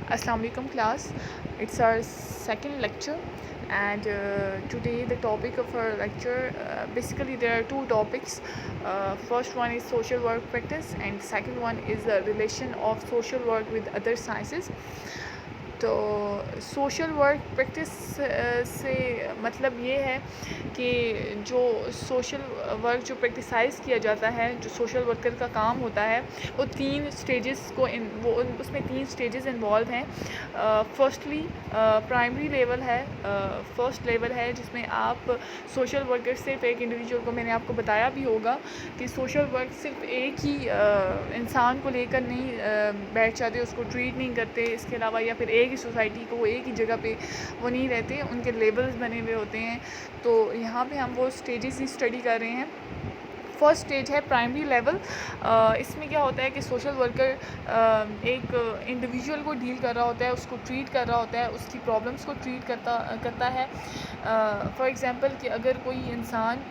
Assalamu alaikum class. It's our second lecture, and today the topic of our lecture, basically there are two topics. First one is social work practice, and second one is the relation of social work with other sciences. تو social work practice سے مطلب یہ ہے کہ جو social work جو پریکٹیسائز کیا جاتا ہے، جو سوشل ورکر کا کام ہوتا ہے، وہ تین اسٹیجز کو اس میں تین اسٹیجز انوالو ہیں. فرسٹلی پرائمری لیول ہے. فرسٹ لیول ہے جس میں آپ سوشل ورکر صرف ایک انڈیویجول کو، میں نے آپ کو بتایا بھی ہوگا کہ سوشل ورک صرف ایک ہی انسان کو لے کر نہیں بیٹھ جاتے، اس کو ٹریٹ نہیں کرتے. اس کے علاوہ یا پھر ایک ہی سوسائٹی کو، ایک ہی جگہ پہ وہ نہیں رہتے، ان کے لیبلز بنے ہوئے ہوتے ہیں. تو یہاں پہ ہم وہ اسٹیجز ہی اسٹڈی کر رہے ہیں. فرسٹ اسٹیج ہے پرائمری لیول. اس میں کیا ہوتا ہے کہ سوشل ورکر ایک انڈیویجول کو ڈیل کر رہا ہوتا ہے، اس کو ٹریٹ کر رہا ہوتا ہے، اس کی پرابلمس کو ٹریٹ کرتا ہے. فار ایگزامپل کہ اگر کوئی انسان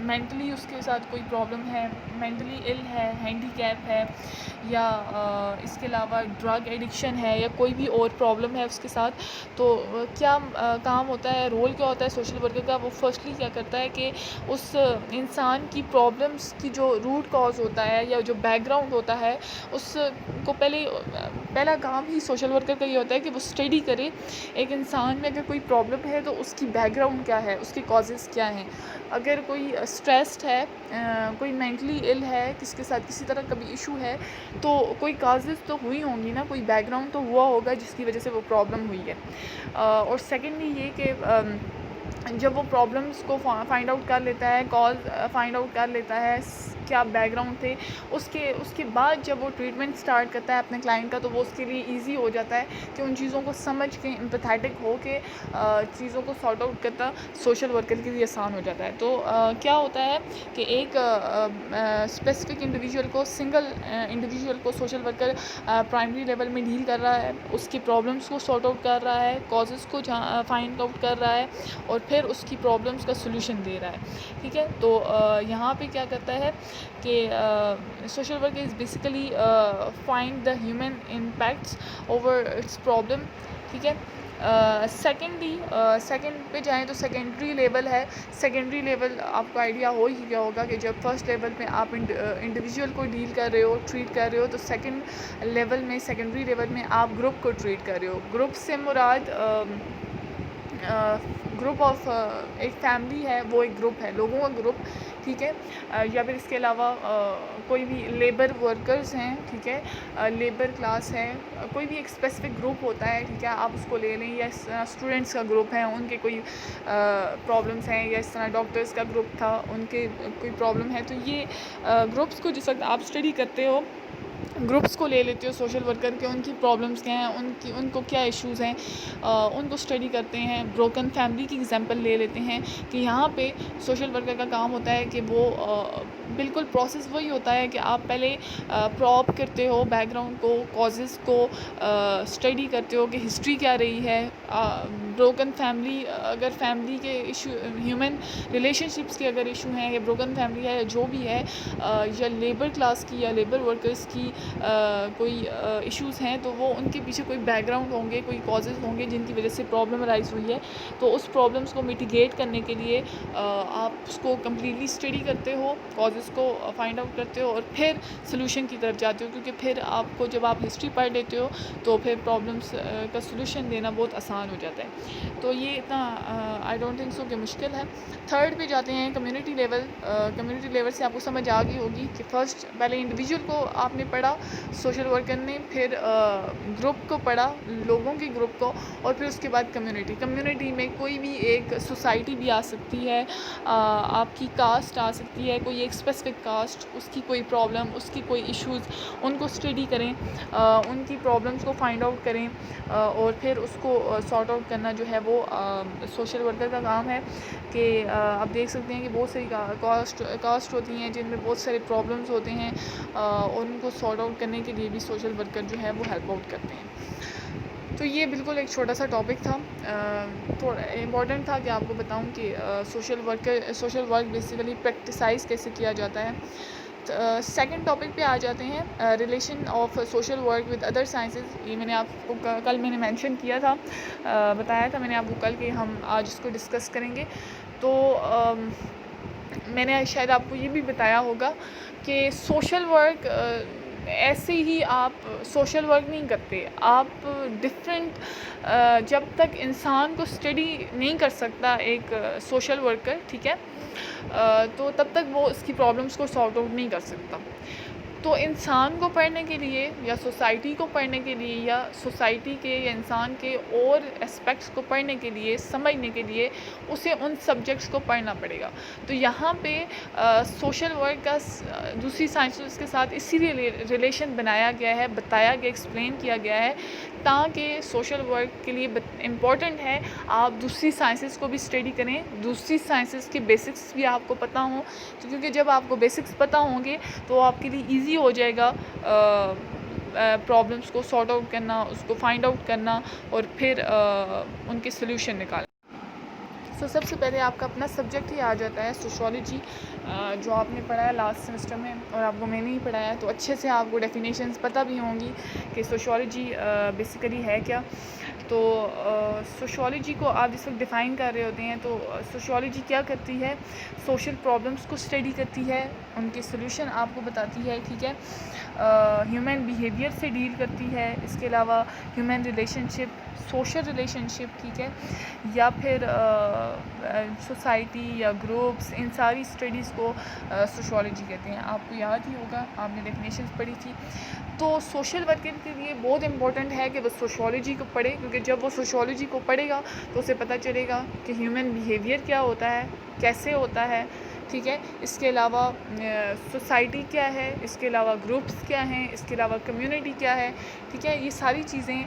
مینٹلی اس کے ساتھ کوئی پرابلم ہے، مینٹلی ال ہے، ہینڈی کیپ ہے، یا اس کے علاوہ ڈرگ ایڈکشن ہے، یا کوئی بھی اور پرابلم ہے اس کے ساتھ، تو کیا کام ہوتا ہے، رول کیا ہوتا ہے سوشل ورکر کا؟ وہ فرسٹلی کیا کرتا ہے کہ اس انسان کی پرابلمس کی جو روٹ کاز ہوتا ہے یا جو بیک گراؤنڈ ہوتا ہے، اس کو پہلا کام ہی سوشل ورکر کا یہ ہوتا ہے کہ وہ اسٹڈی کرے ایک انسان میں اگر کوئی پرابلم ہے تو اس کی بیک گراؤنڈ کیا ہے، اس کے کازز کیا ہیں. اگر کوئی اسٹریسڈ ہے، کوئی مینٹلی ال ہے، کسی کے ساتھ کسی طرح کا بھی ایشو ہے، تو کوئی کازز تو ہوئی ہوں گی نا، کوئی بیک گراؤنڈ تو ہوا ہوگا جس کی وجہ سے وہ پرابلم ہوئی ہے. اور سیکنڈلی یہ کہ جب وہ پرابلمس کو فائنڈ آؤٹ کر لیتا ہے، کاز فائنڈ آؤٹ کر لیتا ہے، کیا بیک گراؤنڈ تھے، اس کے بعد جب وہ ٹریٹمنٹ سٹارٹ کرتا ہے اپنے کلائنٹ کا، تو وہ اس کے لیے ایزی ہو جاتا ہے کہ ان چیزوں کو سمجھ کے امپیتھیٹک ہو کے چیزوں کو سارٹ آؤٹ کرتا سوشل ورکر کے لیے آسان ہو جاتا ہے. تو کیا ہوتا ہے کہ ایک اسپیسیفک انڈیویجول کو، سنگل انڈیویجول کو سوشل ورکر پرائمری لیول میں ڈیل کر رہا ہے، اس کی پرابلمس کو سارٹ آؤٹ کر رہا ہے، کازز کو فائنڈ آؤٹ کر رہا ہے، اور پھر اس کی پرابلمس کا سلوشن دے رہا ہے. ٹھیک ہے. تو یہاں پہ کیا کرتا ہے کہ social work is basically find the human impacts over its problem. ٹھیک ہے. سیکنڈ پہ جائیں تو سیکنڈری لیول ہے. سیکنڈری لیول آپ کو آئیڈیا ہو ہی گیا ہوگا کہ جب فرسٹ لیول میں آپ انڈیویجول کو ڈیل کر رہے ہو، ٹریٹ کر رہے ہو، تو سیکنڈ لیول میں، سیکنڈری لیول میں آپ گروپ کو ٹریٹ کر رہے ہو. گروپ سے مراد گروپ آف ایک فیملی ہے، وہ ایک گروپ ہے، لوگوں کا گروپ. ٹھیک ہے. یا پھر اس کے علاوہ کوئی بھی لیبر ورکرز ہیں. ٹھیک ہے. لیبر کلاس ہے، کوئی بھی ایک اسپیسیفک گروپ ہوتا ہے. ٹھیک ہے. آپ اس کو لے لیں، یا اس طرح اسٹوڈنٹس کا گروپ ہے، ان کے کوئی پرابلمس ہیں، یا اس طرح ڈاکٹرس کا گروپ تھا، ان کے کوئی پرابلم ہے. تو یہ گروپس کو جس وقت آپ اسٹڈی کرتے ہو، گروپس کو لے لیتے ہو سوشل ورکر کے، ان کی پرابلمس کیا ہیں، ان کو کیا ایشوز ہیں، ان کو اسٹڈی کرتے ہیں. بروکن فیملی کی ایگزامپل لے لیتے ہیں کہ یہاں پہ سوشل ورکر کا کام ہوتا ہے کہ وہ بالکل پروسیس وہی ہوتا ہے کہ آپ پہلے پراپ کرتے ہو بیک گراؤنڈ کو، کازز کو اسٹڈی کرتے ہو کہ ہسٹری کیا رہی ہے. بروکن فیملی، اگر فیملی کے ایشو، ہیومن ریلیشن شپس کے اگر ایشو ہیں، یا بروکن فیملی ہے، یا جو بھی ہے، یا لیبر کلاس کی یا لیبر ورکرز کی کوئی ایشوز ہیں، تو وہ ان کے پیچھے کوئی بیک گراؤنڈ ہوں گے، کوئی کازز ہوں گے جن کی وجہ سے پرابلم رائز ہوئی ہے. تو اس پرابلمس کو میٹیگیٹ کرنے کے لیے آپ اس کو کمپلیٹلی اسٹڈی کرتے ہو، کازز کو فائنڈ آؤٹ کرتے ہو، اور پھر سلوشن کی طرف جاتے ہو. کیونکہ پھر آپ کو جب آپ ہسٹری پڑھ لیتے ہو تو پھر پرابلمس کا سلوشن دینا بہت آسان ہو جاتا ہے. تو یہ اتنا آئی ڈونٹ تھنک سو کہ مشکل ہے. تھرڈ پہ جاتے ہیں کمیونٹی لیول. کمیونٹی لیول سے آپ کو سمجھ آ گئی ہوگی کہ فرسٹ پہلے انڈیویجول کو آپ نے پڑھا سوشل ورکر نے، پھر گروپ کو پڑھا، لوگوں کے گروپ کو، اور پھر اس کے بعد کمیونٹی. کمیونٹی میں کوئی بھی ایک سوسائٹی بھی آ سکتی ہے، آپ کی کاسٹ آ سکتی ہے، کوئی ایک اسپیسیفک کاسٹ، اس کی کوئی پرابلم، اس کی کوئی ایشوز، ان کو اسٹڈی کریں، ان کی پرابلمس کو فائنڈ آؤٹ کریں، اور پھر اس کو سارٹ آؤٹ کرنا جو ہے وہ سوشل ورکر کا کام ہے. کہ آپ دیکھ سکتے ہیں کہ بہت ساری کاسٹ ہوتی ہیں جن میں بہت سارے پرابلمس ہوتے ہیں، اور ان کو سارٹ آؤٹ کرنے کے لیے بھی سوشل ورکر جو ہے وہ ہیلپ آؤٹ کرتے ہیں. تو یہ بالکل ایک چھوٹا سا ٹاپک تھا، تھوڑا امپورٹنٹ تھا کہ آپ کو بتاؤں کہ سوشل ورک بیسیکلی پریکٹیسائز کیسے کیا جاتا ہے. سیکنڈ ٹاپک پہ آ جاتے ہیں، relation of social work with other sciences. یہ میں نے آپ کو کل میں نے مینشن کیا تھا، بتایا تھا میں نے آپ کو کل کہ ہم آج اس کو ڈسکس کریں گے. تو میں نے شاید آپ کو یہ بھی بتایا ہوگا کہ سوشل ورک ایسے ہی آپ سوشل ورک نہیں کرتے. آپ ڈفرینٹ جب تک انسان کو اسٹڈی نہیں کر سکتا ایک سوشل ورکر، ٹھیک ہے، تو تب تک وہ اس کی پرابلمس کو سارٹ آؤٹ نہیں کر سکتا. تو انسان کو پڑھنے کے لیے یا سوسائٹی کو پڑھنے کے لیے یا سوسائٹی کے یا انسان کے اور اسپیکٹس کو پڑھنے کے لیے، سمجھنے کے لیے اسے ان سبجیکٹس کو پڑھنا پڑے گا. تو یہاں پہ سوشل ورک کا دوسری سائنسز کے ساتھ اسی لیے ریلیشن بنایا گیا ہے، بتایا گیا، ایکسپلین کیا گیا ہے تاکہ سوشل ورک کے لیے امپورٹنٹ ہے آپ دوسری سائنسز کو بھی اسٹڈی کریں، دوسری سائنسز کے بیسکس بھی آپ کو پتہ ہوں، کیونکہ جب آپ کو بیسکس پتہ ہوں گے تو آپ کے لیے ایزی ہو جائے گا پرابلمس کو سارٹ آؤٹ کرنا، اس کو فائنڈ آؤٹ کرنا اور پھر ان کے سلیوشن نکالنا. سب سے پہلے آپ کا اپنا سبجیکٹ ہی آ جاتا ہے سوشیولوجی، جو آپ نے پڑھا ہے لاسٹ سیمسٹر میں اور آپ کو میں نے ہی پڑھایا ہے، تو اچھے سے آپ کو ڈیفینیشنز پتہ بھی ہوں گی کہ سوشیولوجی بیسیکلی ہے کیا. تو سوشیولوجی کو آپ جس وقت ڈیفائن کر رہے ہوتے ہیں تو سوشیولوجی کیا کرتی ہے، سوشل پرابلمس کو اسٹڈی کرتی ہے، ان کے سلیوشن آپ کو بتاتی ہے، ٹھیک ہے، ہیومن بیہیویئر سے ڈیل کرتی ہے، اس کے علاوہ ہیومن ریلیشن شپ، سوشل ریلیشن شپ، ٹھیک ہے، یا پھر سوسائٹی یا گروپس، ان ساری اسٹڈیز کو سوشیولوجی کہتے ہیں. آپ کو یاد ہی ہوگا، آپ نے ڈیفینیشنز پڑھی تھی. تو سوشل ورکر کے لیے بہت امپورٹنٹ ہے کہ وہ سوشیولوجی کو پڑھے، کیونکہ جب وہ سوشیولوجی کو پڑھے گا تو اسے پتہ چلے گا کہ ہیومن بیہیویئر کیا ہوتا ہے، کیسے ہوتا ہے، ٹھیک ہے. اس کے علاوہ سوسائٹی کیا ہے، اس کے علاوہ گروپس کیا ہیں، اس کے علاوہ کمیونٹی کیا ہے، ٹھیک ہے. یہ ساری چیزیں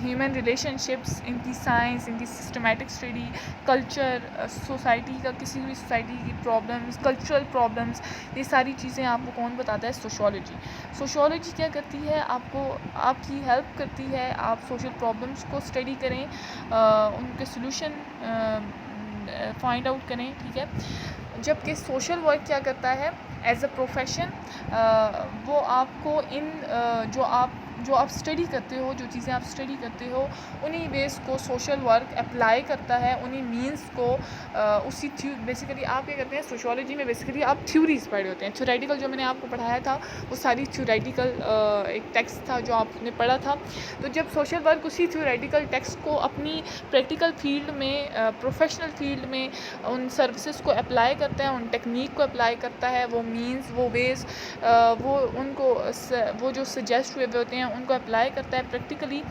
ہیومن ریلیشن شپس، ان کی سائنس، ان کی سسٹمیٹک اسٹڈی، کلچر، سوسائٹی کا کسی بھی سوسائٹی کی پرابلمس، کلچرل پرابلمس، یہ ساری چیزیں آپ کو کون بتاتا ہے؟ سوشیولوجی. سوشیولوجی کیا کرتی ہے؟ آپ کو آپ کی ہیلپ کرتی ہے آپ سوشل پرابلمس کو اسٹڈی کریں، ان کے سلوشن فائنڈ آؤٹ کریں، ٹھیک ہے. جبکہ سوشل ورک کیا کرتا ہے ایز اے پروفیشن، وہ آپ کو ان جو آپ اسٹڈی کرتے ہو، جو چیزیں آپ اسٹڈی کرتے ہو، انہی ویز کو سوشل ورک اپلائی کرتا ہے، انہی مینس کو اسی بیسیکلی آپ کیا کرتے ہیں سوشیولوجی میں، بیسیکلی آپ تھیوریز پڑھے ہوتے ہیں. تھیوریٹیکل جو میں نے آپ کو پڑھایا تھا وہ ساری تھیوریٹیکل ایک ٹیکسٹ تھا جو آپ نے پڑھا تھا. تو جب سوشل ورک اسی تھیوریٹیکل ٹیکسٹ کو اپنی پریکٹیکل فیلڈ میں، پروفیشنل فیلڈ میں ان سروسز کو اپلائی کرتا ہے، ان ٹیکنیک کو اپلائی کرتا ہے، وہ مینس، وہ ویز، وہ ان کو وہ جو سجیسٹ ہوئے ہوتے ہیں ان کو اپلائی کرتا ہے پریکٹیکلی،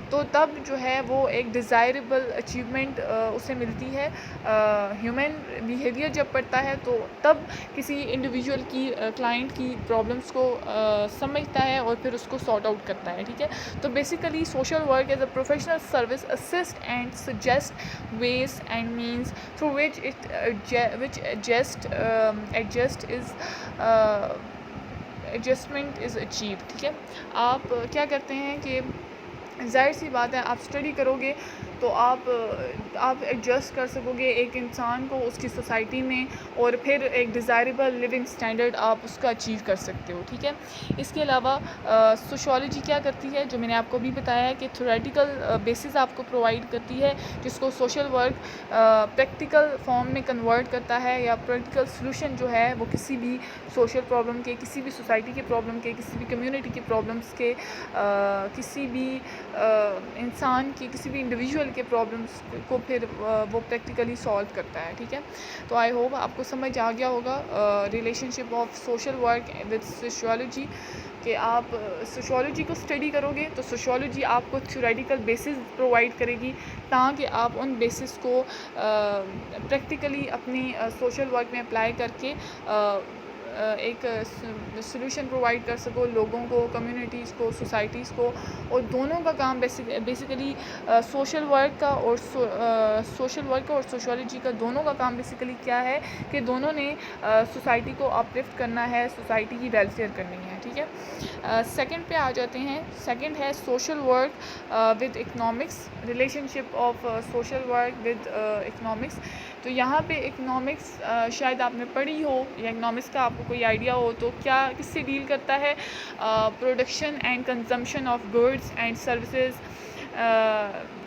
تو تب جو ہے وہ ایک ڈیزائربل اچیومنٹ اسے ملتی ہے. ہیومن بیہیویئر جب پڑھتا ہے تو تب کسی انڈیویجول کی، کلائنٹ کی پرابلمس کو سمجھتا ہے اور پھر اس کو سارٹ آؤٹ کرتا ہے، ٹھیک ہے. تو basically social work as a professional service assist and suggest ways and means through which adjustment is achieve, ٹھیک ہے. آپ کیا کرتے ہیں کہ ظاہر سی بات ہے آپ اسٹڈی کرو گے تو آپ ایڈجسٹ کر سکو گے ایک انسان کو اس کی سوسائٹی میں، اور پھر ایک ڈیزائربل لیونگ اسٹینڈرڈ آپ اس کا اچیو کر سکتے ہو، ٹھیک ہے. اس کے علاوہ سوشیولوجی کیا کرتی ہے، جو میں نے آپ کو بھی بتایا ہے کہ تھیوریٹیکل بیسز آپ کو پرووائڈ کرتی ہے، جس کو سوشل ورک پریکٹیکل فارم میں کنورٹ کرتا ہے، یا پریکٹیکل سلوشن جو ہے وہ کسی بھی سوشل پرابلم کے، کسی بھی سوسائٹی کے پرابلم کے، کسی بھی کمیونٹی کے پرابلمس کے، کسی بھی انسان کی، کسی بھی انڈیویجول کے پرابلمس کو پھر وہ پریکٹیکلی سالو کرتا ہے، ٹھیک ہے. تو آئی ہوپ آپ کو سمجھ آ گیا ہوگا relation ship of social work with sociology, کہ آپ سوشیولوجی کو اسٹڈی کرو گے تو سوشیولوجی آپ کو تھیوریٹیکل بیسز پرووائڈ کرے گی تاکہ آپ ان بیسز کو پریکٹیکلی اپنی سوشل ورک میں اپلائی کر کے ایک سلوشن پرووائڈ کر سکو لوگوں کو، کمیونٹیز کو، سوسائٹیز کو. اور دونوں کا کام بیسیکلی سوشل ورک کا اور سوشیولوجی کا دونوں کا کام بیسیکلی کیا ہے کہ دونوں نے سوسائٹی کو اپلفٹ کرنا ہے، سوسائٹی کی ویلفیئر کرنی ہے، ٹھیک ہے. سیکنڈ پہ آ جاتے ہیں. سیکنڈ ہے social work with economics, relation ship of social work with economics. تو یہاں پہ اکنامکس شاید آپ نے پڑھی ہو یا اکنامکس کا آپ کو کوئی آئیڈیا ہو تو کیا کس سے ڈیل کرتا ہے، production and consumption of goods and services,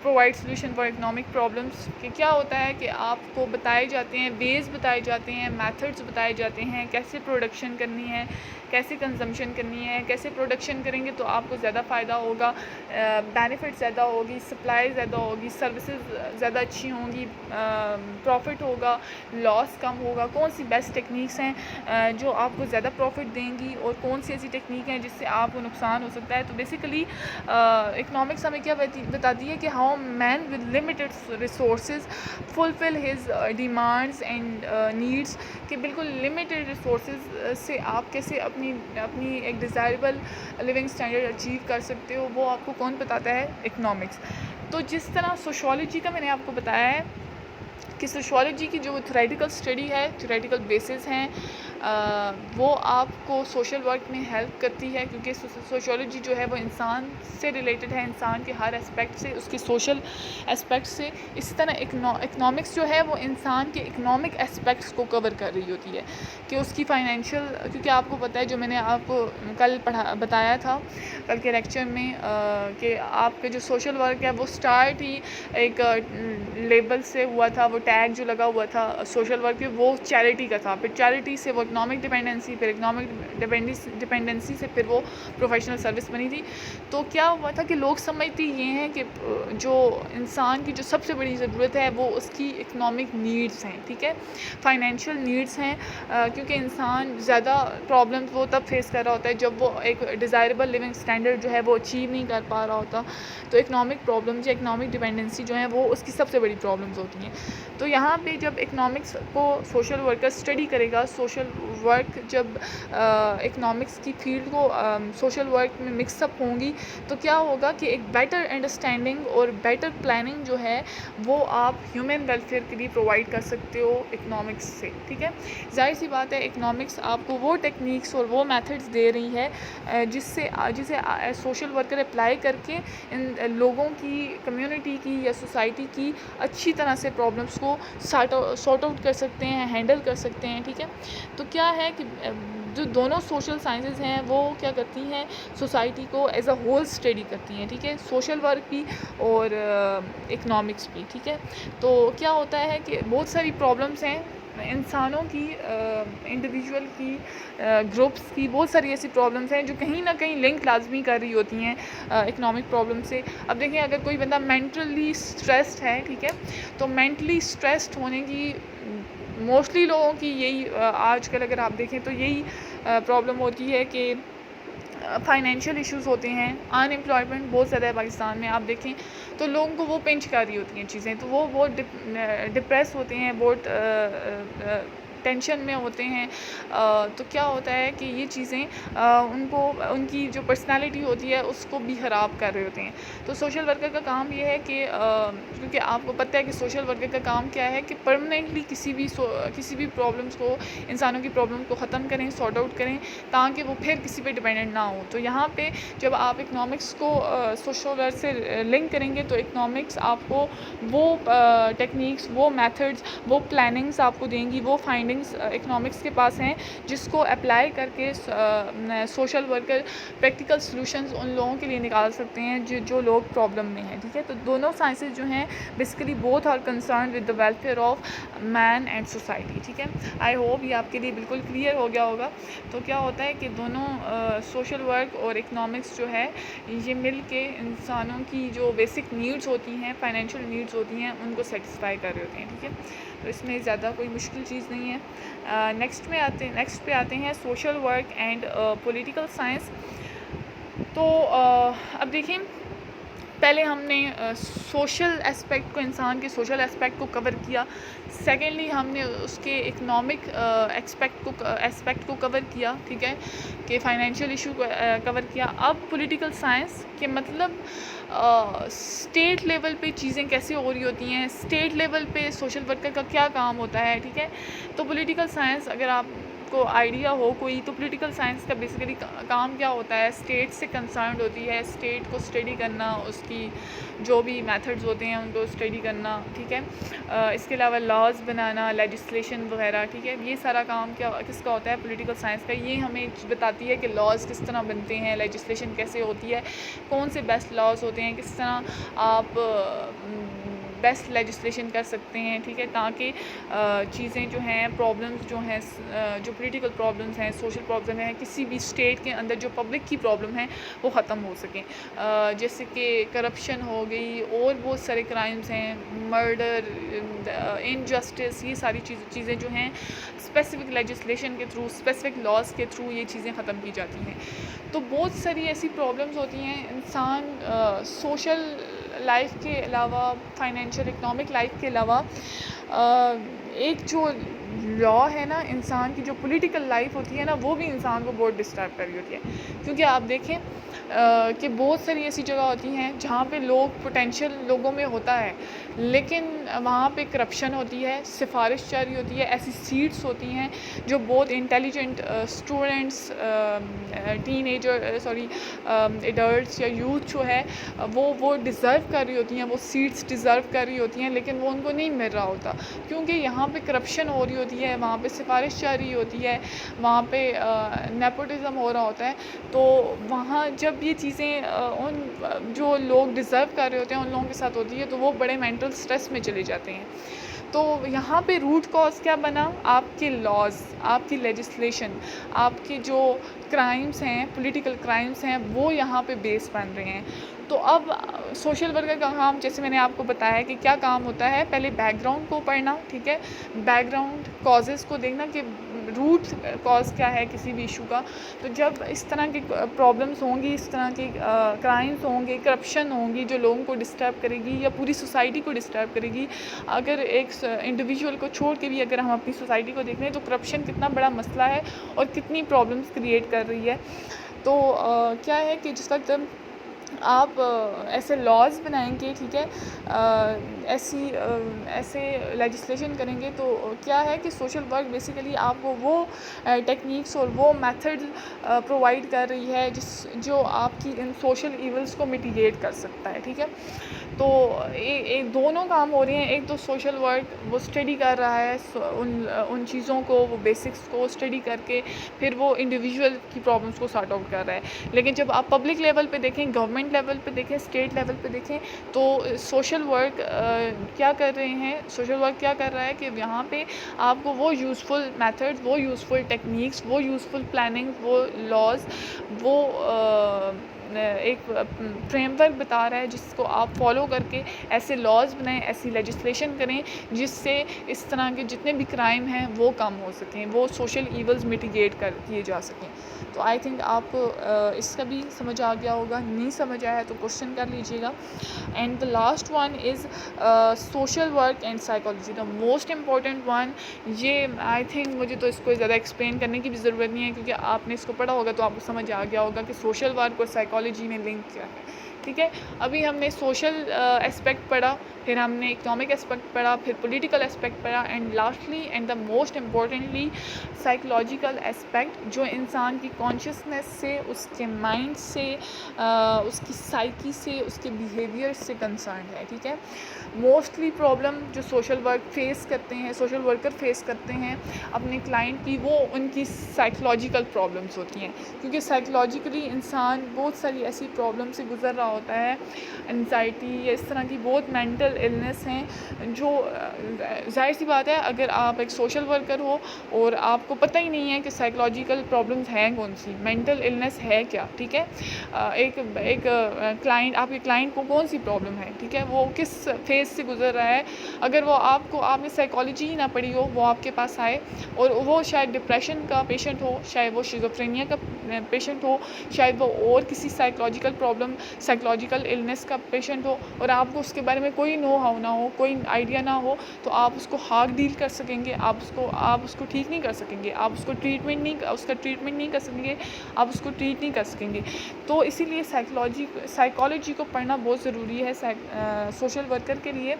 provide solution for economic problems. کہ کیا ہوتا ہے کہ آپ کو بتائے جاتے ہیں، ویز بتائے جاتے ہیں، میتھڈس بتائے جاتے ہیں کیسے پروڈکشن کرنی ہے، کیسے کنزمپشن کرنی ہے، کیسے پروڈکشن کریں گے تو آپ کو زیادہ فائدہ ہوگا، بینیفٹ زیادہ ہوگی، سپلائی زیادہ ہوگی، سروسز زیادہ اچھی ہوں گی، پروفٹ ہوگا، لاس کم ہوگا، کون سی بیسٹ ٹیکنیکس ہیں جو آپ کو زیادہ پروفٹ دیں گی، اور کون سی ایسی ٹیکنیک ہیں جس سے آپ کو نقصان ہو سکتا ہے. تو بیسیکلی اکنامکس ہمیں کیا بتاتی ہے کہ how man with limited resources fulfil his demands and needs. کہ بالکل لمیٹڈ ریسورسز سے آپ کیسے اپنی ایک ڈیزائربل لیونگ اسٹینڈرڈ اچیو کر سکتے ہو، وہ آپ کو کون بتاتا ہے؟ اکنامکس. تو جس طرح سوشیولوجی کا میں نے آپ کو بتایا ہے کہ سوشیولوجی کی جو تھیوریٹیکل اسٹڈی ہے، تھیوریٹیکل بیسز ہیں، وہ آپ کو سوشل ورک میں ہیلپ کرتی ہے، کیونکہ سوشیولوجی جو ہے وہ انسان سے ریلیٹڈ ہے، انسان کے ہر اسپیکٹ سے، اس کے سوشل اسپیکٹ سے. اسی طرح اکنامکس جو ہے وہ انسان کے اکنامک اسپیکٹس کو کور کر رہی ہوتی ہے، کہ اس کی فائنینشیل، کیونکہ آپ کو پتہ ہے جو میں نے آپ کو کل بتایا تھا کل کے لیکچر میں، کہ آپ کا جو سوشل ورک ہے وہ سٹارٹ ہی ایک لیبل سے ہوا تھا، وہ ٹیگ جو لگا ہوا تھا سوشل ورک پہ وہ چیریٹی کا تھا، پھر چیریٹی سے وہ اکنامک ڈپینڈنسی، پھر اکنامک ڈپینڈنسی سے پھر وہ پروفیشنل سروس بنی تھی. تو کیا ہوا تھا کہ لوگ سمجھتے یہ ہیں کہ جو انسان کی جو سب سے بڑی ضرورت ہے وہ اس کی اکنامک نیڈس ہیں، ٹھیک ہے، فائنینشیل نیڈس ہیں، کیونکہ انسان زیادہ پرابلمس وہ تب فیس کر رہا ہوتا ہے جب وہ ایک ڈیزائربل لیونگ اسٹینڈرڈ جو ہے وہ اچیو نہیں کر پا رہا ہوتا. تو اکنامک پرابلمس یا اکنامک ڈپینڈنسی جو ہیں وہ اس کی سب سے بڑی پرابلمس ہوتی ہیں. تو یہاں پہ جب اکنامکس کو سوشل ورکر اسٹڈی کرے گا، سوشل ورک جب اکنامکس کی فیلڈ کو سوشل ورک میں مکس اپ ہوں گی تو کیا ہوگا کہ ایک بیٹر انڈرسٹینڈنگ اور بیٹر پلاننگ جو ہے وہ آپ ہیومن ویلفیئر کے لیے پرووائڈ کر سکتے ہو اکنامکس سے. ٹھیک ہے، ظاہر سی بات ہے اکنامکس آپ کو وہ ٹیکنیکس اور وہ میتھڈس دے رہی ہے جسے سوشل ورکر اپلائی کر کے ان لوگوں کی، کمیونٹی کی یا سوسائٹی کی اچھی طرح سے پرابلمس کو سارٹ آؤٹ کر سکتے ہیں، ہینڈل کر سکتے ہیں. ٹھیک ہے، تو کیا ہے کہ جو دونوں سوشل سائنسز ہیں وہ کیا کرتی ہیں، سوسائٹی کو ایز اے ہول اسٹڈی کرتی ہیں. ٹھیک ہے، سوشل ورک بھی اور اکنامکس بھی. ٹھیک ہے، تو کیا ہوتا ہے کہ بہت ساری پرابلمس ہیں انسانوں کی، انڈیویجول کی، گروپس کی، بہت ساری ایسی پرابلمس ہیں جو کہیں نہ کہیں لنک لازمی کر رہی ہوتی ہیں اکنامک پرابلم سے. اب دیکھیں اگر کوئی بندہ مینٹلی اسٹریسڈ ہے، ٹھیک ہے، تو مینٹلی اسٹریسڈ ہونے کی موسٹلی لوگوں کی یہی آج کل اگر آپ دیکھیں تو یہی پرابلم ہوتی ہے کہ فائنینشیل ایشوز ہوتے ہیں، ان امپلائمنٹ بہت زیادہ ہے پاکستان میں. آپ دیکھیں تو لوگوں کو وہ پنچ کر رہی ہوتی ہیں چیزیں، تو وہ بہت ڈپریس ہوتے ہیں، بہت ٹینشن میں ہوتے ہیں. تو کیا ہوتا ہے کہ یہ چیزیں ان کی جو پرسنالٹی ہوتی ہے اس کو بھی خراب کر رہے ہوتے ہیں. تو سوشل ورکر کا کام یہ ہے کہ کیونکہ آپ کو پتہ ہے کہ سوشل ورکر کا کام کیا ہے کہ پرماننٹلی کسی بھی پرابلمس کو، انسانوں کی پرابلم کو ختم کریں، سارٹ آؤٹ کریں تاکہ وہ پھر کسی پہ ڈیپینڈنٹ نہ ہو. تو یہاں پہ جب آپ اکنامکس کو سوشل ورک سے لنک کریں گے تو اکنامکس آپ کو وہ ٹیکنیکس، وہ میتھڈس، وہ پلاننگس آپ کو دیں گی، وہ فائنڈنگس اکنامکس کے پاس ہیں جس کو اپلائی کر کے سوشل ورکر پریکٹیکل سلوشنز ان لوگوں کے لیے نکال سکتے ہیں جو لوگ پرابلم میں ہیں. ٹھیک ہے، تو دونوں سائنسز جو ہیں basically both are concern with the welfare of man and society. ٹھیک ہے، آئی ہوپ یہ آپ کے لیے بالکل کلیئر ہو گیا ہوگا. تو کیا ہوتا ہے کہ دونوں سوشل ورک اور اکنامکس جو ہے یہ مل کے انسانوں کی جو بیسک نیڈس ہوتی ہیں، فائنینشیل نیڈس ہوتی ہیں، ان کو سیٹسفائی کر رہے ہوتے ہیں. ٹھیک ہے، تو اس میں زیادہ کوئی مشکل چیز نہیں ہے. نیکسٹ پہ آتے ہیں social work and political science. تو اب دیکھیں پہلے ہم نے سوشل اسپیکٹ کو، انسان کے سوشل اسپیکٹ کو کور کیا. سیکنڈلی ہم نے اس کے اکنامک اسپیکٹ کو کور کیا. ٹھیک ہے، کہ فائنینشیل ایشو کو کور کیا. اب پولیٹیکل سائنس کے مطلب اسٹیٹ لیول پہ چیزیں کیسے ہو رہی ہوتی ہیں، اسٹیٹ لیول پہ سوشل ورکر کا کیا کام ہوتا ہے. ٹھیک ہے، تو پولیٹیکل سائنس اگر آپ آپ کو آئیڈیا ہو کوئی تو پولیٹیکل سائنس کا بیسیکلی کام کیا ہوتا ہے، اسٹیٹ سے کنسرنڈ ہوتی ہے، اسٹیٹ کو اسٹڈی کرنا، اس کی جو بھی میتھڈز ہوتے ہیں ان کو اسٹڈی کرنا، ٹھیک ہے. اس کے علاوہ لاز بنانا، لیجسلیشن وغیرہ، ٹھیک ہے. یہ سارا کام کس کا ہوتا ہے، پولیٹیکل سائنس کا. یہ ہمیں بتاتی ہے کہ لاز کس طرح بنتے ہیں، لیجسلیشن کیسے ہوتی ہے، کون سے بیسٹ لاز ہوتے ہیں، کس طرح آپ بیسٹ لیجسلیشن کر سکتے ہیں، ٹھیک ہے، تاکہ چیزیں جو ہیں، پرابلمس جو ہیں، جو پولیٹیکل پرابلمس ہیں، سوشل پرابلم ہیں، کسی بھی اسٹیٹ کے اندر جو پبلک کی پرابلم ہیں وہ ختم ہو سکیں. جیسے کہ کرپشن ہو گئی، اور بہت سارے کرائمز ہیں، مرڈر، انجسٹس، یہ ساری چیزیں جو ہیں اسپیسیفک لیجسلیشن کے تھرو، اسپیسیفک لاز کے تھرو یہ چیزیں ختم کی جاتی ہیں. تو بہت ساری ایسی پرابلمس ہوتی ہیں. انسان سوشل لائف کے علاوہ، فائنینشیل اکنامک لائف کے علاوہ، ایک جو لا ہے نا انسان کی، جو پولیٹیکل لائف ہوتی ہے نا، وہ بھی انسان کو بہت ڈسٹرب کر رہی ہوتی ہے. کیونکہ آپ دیکھیں کہ بہت ساری ایسی جگہ ہوتی ہیں جہاں پہ لوگ پوٹینشیل لوگوں میں ہوتا ہے، لیکن وہاں پہ کرپشن ہوتی ہے، سفارش جاری ہوتی ہے. ایسی سیٹس ہوتی ہیں جو بہت intelligent students, ten ager adults یا یوتھ جو ہے وہ ڈیزرو کر رہی ہوتی ہیں، وہ سیٹس ڈیزرو کر رہی ہوتی ہیں، لیکن وہ ان کو نہیں مل رہا ہوتا، کیونکہ یہاں پہ کرپشن ہو رہی ہوتی ہے، وہاں پہ سفارش جاری ہوتی ہے، وہاں پہ نیپوٹزم ہو رہا ہوتا ہے. تو وہاں جب یہ چیزیں ان جو لوگ ڈیزرو کر رہے ہوتے ہیں ان لوگوں کے ساتھ ہوتی ہے تو وہ بڑے مینٹل اسٹریس میں چلے جاتے ہیں. تو یہاں پہ روٹ کاز کیا بنا، آپ کے لاز، آپ کی لیجسلیشن، آپ کی جو کرائمز ہیں، پولیٹیکل کرائمز ہیں، وہ یہاں پہ بیس بن رہے ہیں. تو اب سوشل ورکر کا کام، جیسے میں نے آپ کو بتایا کہ کیا کام ہوتا ہے، پہلے بیک گراؤنڈ کو پڑھنا، ٹھیک ہے، بیک گراؤنڈ کازز کو دیکھنا کہ روٹ کاز کیا ہے کسی بھی ایشو کا. تو جب اس طرح کی پرابلمس ہوں گی، اس طرح کی کرائمز ہوں گے، کرپشن ہوں گی جو لوگوں کو ڈسٹرب کرے گی یا پوری سوسائٹی کو ڈسٹرب کرے گی. اگر ایک انڈیویجول کو چھوڑ کے بھی اگر ہم اپنی سوسائٹی کو دیکھ لیں تو کرپشن کتنا بڑا مسئلہ ہے اور کتنی پرابلمس کریٹ کر رہی ہے. تو کیا ہے کہ جس وقت آپ ایسے لاز بنائیں گے، ٹھیک ہے، ایسے لیجسلیشن کریں گے، تو کیا ہے کہ سوشل ورک بیسیکلی آپ کو وہ ٹیکنیکس اور وہ میتھڈ پرووائڈ کر رہی ہے جو آپ کی ان سوشل ایولز کو میٹیگیٹ کر سکتا ہے. ٹھیک ہے، تو دونوں کام ہو رہے ہیں. ایک تو سوشل ورک وہ اسٹڈی کر رہا ہے ان چیزوں کو، وہ بیسکس کو اسٹڈی کر کے پھر وہ انڈیویجول کی پرابلمس کو سارٹ آؤٹ کر رہا ہے. لیکن جب آپ پبلک لیول پہ دیکھیں، گورنمنٹ لیول پہ دیکھیں، اسٹیٹ لیول پہ دیکھیں، تو سوشل ورک کیا کر رہے ہیں، سوشل ورک کیا کر رہا ہے کہ یہاں پہ آپ کو وہ یوزفل میتھڈ، وہ یوزفل ٹیکنیکس، وہ یوزفل پلاننگ، وہ لاز، وہ ایک فریم ورک بتا رہا ہے جس کو آپ فالو کر کے ایسے لاز بنائیں، ایسی لیجسلیشن کریں جس سے اس طرح کے جتنے بھی کرائم ہیں وہ کم ہو سکیں، وہ سوشل ایولز میٹیگیٹ کیے جا سکیں. تو آئی تھنک آپ کو اس کا بھی سمجھ آ گیا ہوگا. نہیں سمجھ آیا تو کوشچن کر لیجیے گا. And the last one is social work and psychology, the most important one. یہ آئی تھنک مجھے تو اس کو زیادہ ایکسپلین کرنے کی بھی ضرورت نہیں ہے، کیونکہ آپ نے اس کو پڑھا ہوگا تو آپ کو سمجھ آ گیا ہوگا کہ سوشل ورک اور سائیکالوجی میں لنک کیا ہے. ٹھیک ہے، ابھی ہم نے سوشل اسپیکٹ پڑھا، پھر ہم نے اکنامک اسپیکٹ پڑھا، پھر پولیٹیکل اسپیکٹ پڑھا، and lastly and the most importantly psychological aspect, جو انسان کی کانشیسنیس سے، اس کے مائنڈ سے، اس کی سائیکی سے، اس کے بیہیویئر سے کنسرنڈ ہے. ٹھیک ہے، موسٹلی پرابلم جو سوشل ورک فیس کرتے ہیں، سوشل ورکر فیس کرتے ہیں اپنے کلائنٹ کی، وہ ان کی سائیکولوجیکل پرابلمس ہوتی ہیں. کیونکہ سائیکولوجیکلی انسان بہت ساری ایسی پرابلم سے گزر رہا ہوتا ہے، انزائٹی یا اس طرح کی بہت مینٹل النس ہیں جو ظاہر سی بات ہے اگر آپ ایک سوشل ورکر ہو اور آپ کو پتہ ہی نہیں ہے کہ سائیکولوجیکل پرابلمس ہیں کون سی، مینٹل النس ہے کیا. ٹھیک ہے، ایک کلائنٹ، آپ کے کلائنٹ کو کون سی پرابلم ہے، ٹھیک ہے، وہ کس فیز سے گزر رہا ہے. اگر وہ آپ نے سائیکالوجی ہی نہ پڑھی ہو، وہ آپ کے پاس آئے اور وہ شاید ڈپریشن کا پیشنٹ ہو، شاید وہ شیزوفرینیا کا پیشنٹ ہو، شاید وہ اور کسی سائیکولوجیکل پرابلم، سائیکولوجیکل النس کا پیشنٹ ہو، اور آپ کو اس کے بارے میں کوئی نو ہاؤ نہ ہو، کوئی آئیڈیا نہ ہو، تو آپ اس کو ہارڈ ڈیل کر سکیں گے، آپ اس کو ٹھیک نہیں کر سکیں گے، آپ اس کا ٹریٹمنٹ نہیں کر سکیں گے، آپ اس کو ٹریٹ نہیں کر سکیں گے. تو اسی لیے سائیکالوجی کو پڑھنا بہت ضروری ہے سوشل ورکر کے لیے.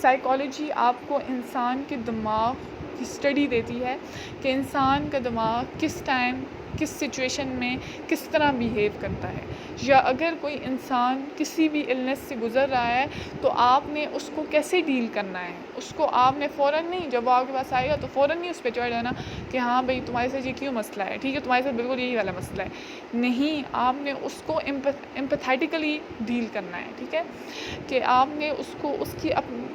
سائیکالوجی آپ کو انسان کے دماغ کی اسٹڈی دیتی ہے کہ انسان کا دماغ کس ٹائم کس سچویشن میں کس طرح بیہیو کرتا ہے، یا اگر کوئی انسان کسی بھی النس سے گزر رہا ہے تو آپ نے اس کو کیسے ڈیل کرنا ہے. اس کو آپ نے فوراً نہیں، جب وہ آپ کے پاس آئے گا تو فوراً نہیں اس پہ چڑھ جانا کہ ہاں بھائی تمہارے ساتھ یہ کیوں مسئلہ ہے، ٹھیک ہے تمہارے ساتھ بالکل یہی والا مسئلہ ہے. نہیں، آپ نے اس کو ایمپیتھیٹیکلی ڈیل کرنا ہے، ٹھیک ہے، کہ آپ نے اس کو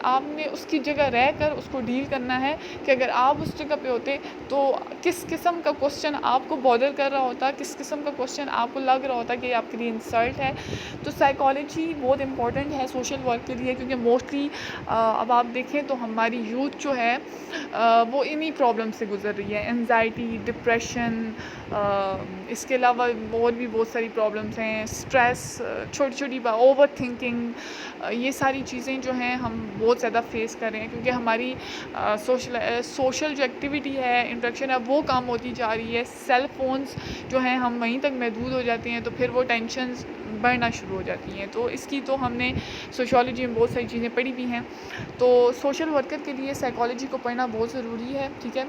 آپ نے اس کی جگہ رہ کر اس کو ڈیل کرنا ہے کہ اگر آپ اس جگہ پہ ہوتے تو کس قسم کا کوسچن آپ کو بادر کر رہا ہوتا، کس قسم کا کوسچن آپ کو لگ رہا ہوتا کہ یہ آپ کے لیے انسلٹ ہے. تو سائیکالوجی بہت امپورٹنٹ ہے سوشل ورک کے لیے، کیونکہ موسٹلی اب آپ دیکھیں تو ہماری یوتھ جو ہے وہ انہی پرابلم سے گزر رہی ہے، انزائٹی، ڈپریشن، اس کے علاوہ اور بھی بہت ساری پرابلمس ہیں، اسٹریس، چھوٹی چھوٹی اوور تھنکنگ، یہ ساری چیزیں جو ہیں ہم بہت زیادہ فیس کر رہے ہیں، کیونکہ ہماری سوشل جو ایکٹیویٹی ہے، انٹریکشن ہے، وہ کم ہوتی جا رہی ہے. سیل فونز جو ہیں ہم وہیں تک محدود ہو جاتے ہیں، تو پھر وہ ٹینشنز بڑھنا شروع ہو جاتی ہیں. تو اس کی تو ہم نے سوشیالوجی میں بہت ساری چیزیں پڑھی بھی ہیں. تو سوشل ورکر کے لیے سائیکالوجی کو پڑھنا بہت ضروری ہے، ٹھیک ہے.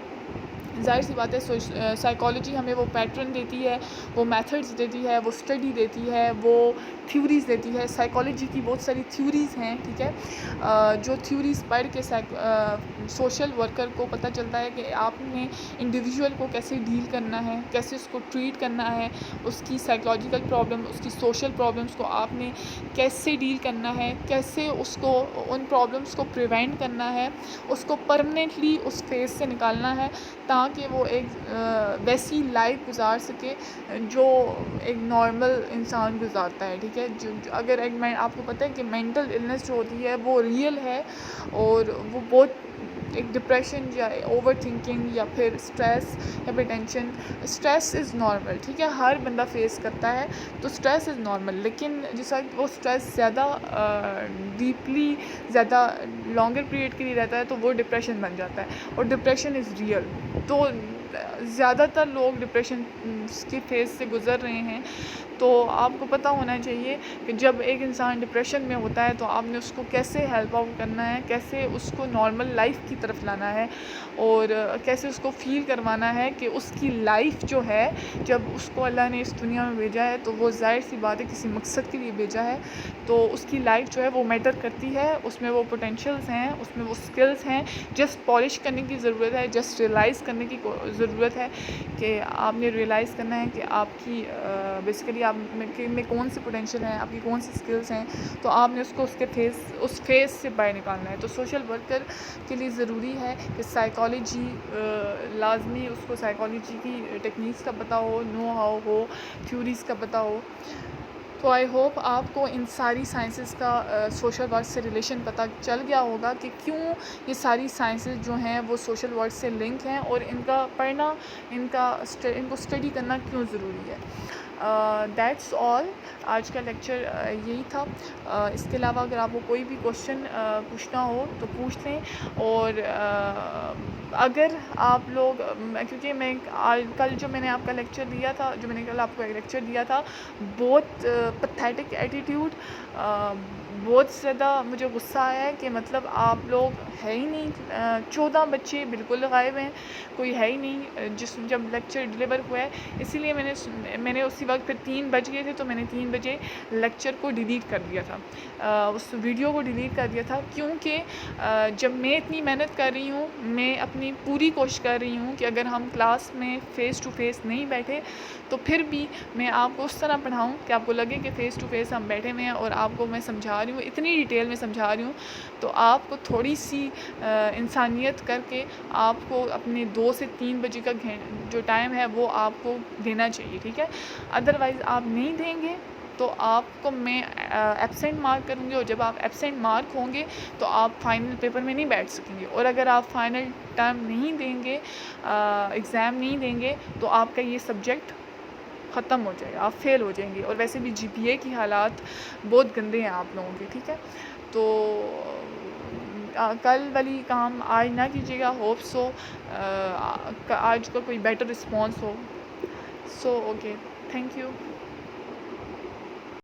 ظاہر سی بات ہے سائیکالوجی ہمیں وہ پیٹرن دیتی ہے، وہ میتھڈز دیتی ہے، وہ اسٹڈی دیتی ہے، وہ تھیوریز دیتی ہے. سائیکالوجی کی بہت ساری تھیوریز ہیں، ٹھیک ہے، جو تھیوریز پڑھ کے سوشل ورکر کو پتہ چلتا ہے کہ آپ نے انڈیویژول کو کیسے ڈیل کرنا ہے، کیسے اس کو ٹریٹ کرنا ہے، اس کی سائیکالوجیکل پرابلم، اس کی سوشل پرابلمس کو آپ نے کیسے ڈیل کرنا ہے، کیسے اس کو ان پرابلمس کو پریونٹ کرنا ہے، اس کو پرمننٹلی اس فیز سے نکالنا ہے تاکہ وہ ایک ویسی لائف گزار سکے جو ایک نارمل انسان گزارتا ہے، ٹھیک ہے. اگر آپ کو پتہ ہے کہ مینٹل النس جو ہوتی ہے وہ ریئل ہے، اور وہ بہت ایک ڈپریشن یا اوور تھنکنگ یا پھر اسٹریس یا پھر ٹینشن. اسٹریس از نارمل، ٹھیک ہے، ہر بندہ فیس کرتا ہے، تو اسٹریس از نارمل. لیکن جس وقت وہ اسٹریس زیادہ ڈیپلی، زیادہ لانگر پیریڈ کے لیے رہتا ہے تو وہ ڈپریشن بن جاتا ہے، اور ڈپریشن از ریئل. تو زیادہ تر لوگ ڈپریشن کے فیز سے گزر رہے ہیں. تو آپ کو پتہ ہونا چاہیے کہ جب ایک انسان ڈپریشن میں ہوتا ہے تو آپ نے اس کو کیسے ہیلپ آؤٹ کرنا ہے، کیسے اس کو نارمل لائف کی طرف لانا ہے، اور کیسے اس کو فیل کروانا ہے کہ اس کی لائف جو ہے، جب اس کو اللہ نے اس دنیا میں بھیجا ہے تو وہ ظاہر سی بات ہے کسی مقصد کے لیے بھیجا ہے، تو اس کی لائف جو ہے وہ میٹر کرتی ہے، اس میں وہ پوٹینشیلز ہیں، اس میں وہ اسکلز ہیں. جسٹ پالش کرنے کی ضرورت ہے، جسٹ ریئلائز کرنے کی ضرورت ہے کہ آپ نے ریئلائز کرنا ہے کہ آپ کی بیسیکلی آپ میں کون سی پوٹینشیل ہیں، آپ کی کون سی اسکلز ہیں، تو آپ نے اس کو اس فیز سے باہر نکالنا ہے. تو سوشل ورکر کے لیے ضروری ہے کہ سائیکالوجی لازمی، اس کو سائیکالوجی کی ٹیکنیکس کا پتہ ہو، نو ہاؤ ہو، تھیوریز کا پتہ ہو. تو آئی ہوپ آپ کو ان ساری سائنسز کا سوشل ورک سے ریلیشن پتہ چل گیا ہوگا کہ کیوں یہ ساری سائنسز جو ہیں وہ سوشل ورک سے لنک ہیں، اور ان کا پڑھنا، ان کو اسٹڈی کرنا کیوں ضروری ہے. That's all. آج کا لیکچر یہی تھا. اس کے علاوہ اگر آپ کو کوئی بھی کوشچن پوچھنا ہو تو پوچھ لیں. اور اگر آپ لوگ، کیونکہ میں کل جو میں نے آپ کا لیکچر دیا تھا، جو میں نے کل آپ کو ایک لیکچر دیا تھا، بہت پتھیٹک ایٹیٹیوڈ، بہت زیادہ مجھے غصہ آیا ہے کہ مطلب آپ لوگ ہے ہی نہیں. 14 بچے بالکل غائب ہیں، کوئی ہے ہی نہیں جب لیکچر ڈلیور ہوا ہے. اسی لیے میں نے اسی وقت پھر 3 بج گئے تھے تو میں نے 3 بجے لیکچر کو ڈیلیٹ کر دیا تھا، اس ویڈیو کو ڈیلیٹ کر دیا تھا. کیونکہ جب میں اتنی محنت کر رہی ہوں، میں اپنی پوری کوشش کر رہی ہوں کہ اگر ہم کلاس میں فیس ٹو فیس نہیں بیٹھے تو پھر بھی میں آپ کو اس طرح پڑھاؤں کہ آپ کو لگے کہ فیس ٹو فیس ہم بیٹھے ہوئے ہیں اور آپ کو میں سمجھا رہی ہوں، اتنی ڈیٹیل میں سمجھا رہی ہوں. تو آپ کو تھوڑی سی انسانیت کر کے آپ کو اپنے 2 سے 3 بجے کا جو ٹائم ہے وہ آپ کو دینا چاہیے، ٹھیک ہے. ادروائز آپ نہیں دیں گے تو آپ کو میں ایبسینٹ مارک کروں گی، اور جب آپ ایبسینٹ مارک ہوں گے تو آپ فائنل پیپر میں نہیں بیٹھ سکیں گے. اور اگر آپ فائنل ٹرم نہیں دیں گے، ایگزام نہیں دیں گے، تو آپ کا یہ سبجیکٹ ختم ہو جائے گا، آپ فیل ہو جائیں گے. اور ویسے بھی GPA کی حالات بہت گندے ہیں آپ لوگوں کے، ٹھیک ہے. تو کل والی کام آج نہ کیجیے گا. ہوپ سو آج کا کوئی better response who. So okay, thank you.